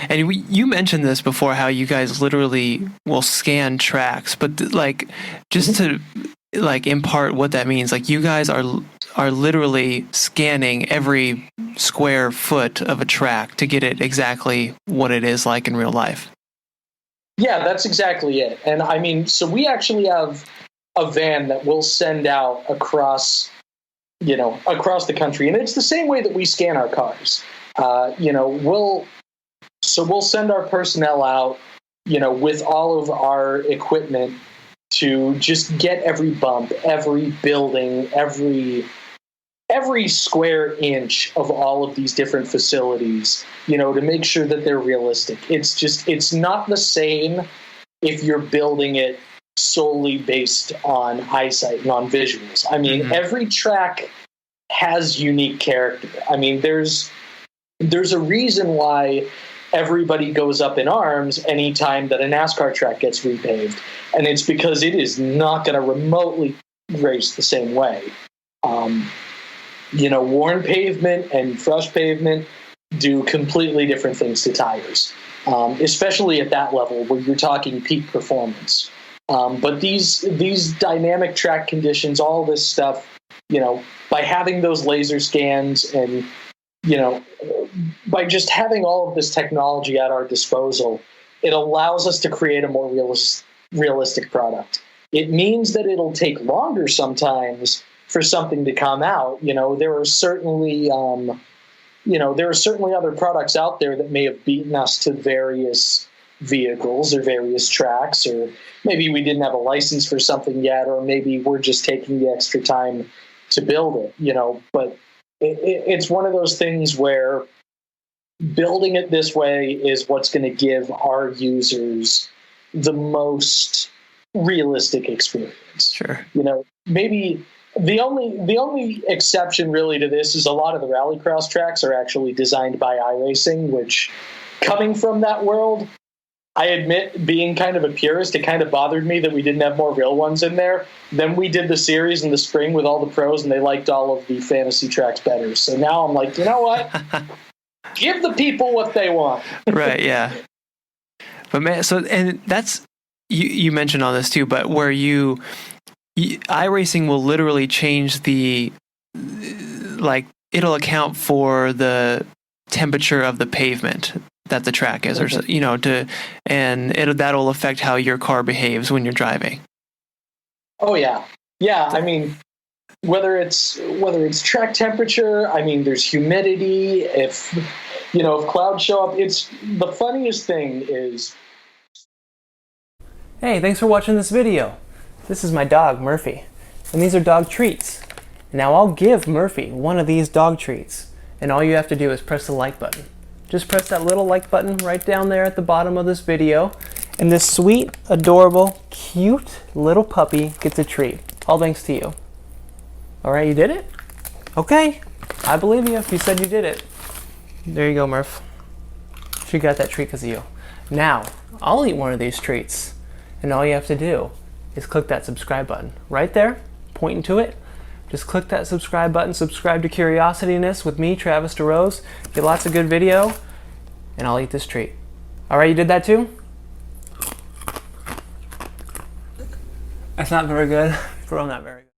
And you mentioned this before, how you guys literally will scan tracks, but like, just to like impart what that means, like you guys are literally scanning every square foot of a track to get it exactly what it is like in real life. Yeah, that's exactly it. And I mean, so we actually have a van that we'll send out across the country, and it's the same way that we scan our cars. We'll send our personnel out, with all of our equipment to just get every bump, every building, every square inch of all of these different facilities, to make sure that they're realistic. It's not the same if you're building it solely based on eyesight and on visuals. I mean, every track has unique character. I mean, there's a reason why everybody goes up in arms anytime that a NASCAR track gets repaved, and it's because it is not going to remotely race the same way. Worn pavement and fresh pavement do completely different things to tires, especially at that level where you're talking peak performance. But these dynamic track conditions, all this stuff, by having those laser scans and, by just having all of this technology at our disposal, it allows us to create a more realistic product. It means that it'll take longer sometimes for something to come out. There are certainly other products out there that may have beaten us to various vehicles or various tracks, or maybe we didn't have a license for something yet, or maybe we're just taking the extra time to build it, but it's one of those things where building it this way is what's going to give our users the most realistic experience. Sure. Maybe the only exception really to this is a lot of the rallycross tracks are actually designed by iRacing, which, coming from that world, I admit, being kind of a purist, it kind of bothered me that we didn't have more real ones in there. Then we did the series in the spring with all the pros, and they liked all of the fantasy tracks better. So now I'm like, you know what? Give the people what they want. Right, yeah. But man, and that's, you mentioned all this too, but where iRacing will literally change it'll account for the temperature of the pavement that the track is, or that'll affect how your car behaves when you're driving. Oh yeah. I mean, whether it's track temperature, I mean, there's humidity. If clouds show up, it's the funniest thing is. Hey, thanks for watching this video. This is my dog Murphy, and these are dog treats. Now I'll give Murphy one of these dog treats, and all you have to do is press the like button. Just press that little like button right down there at the bottom of this video, and this sweet, adorable, cute little puppy gets a treat. All thanks to you. Alright, you did it? Okay, I believe you if you said you did it. There you go, Murph. She got that treat because of you. Now, I'll eat one of these treats, and all you have to do is click that subscribe button. Right there, pointing to it. Just click that subscribe button, subscribe to Curiosityness with me, Travis DeRose. Get lots of good video, and I'll eat this treat. All right, you did that too? That's not very good. Bro, not very good.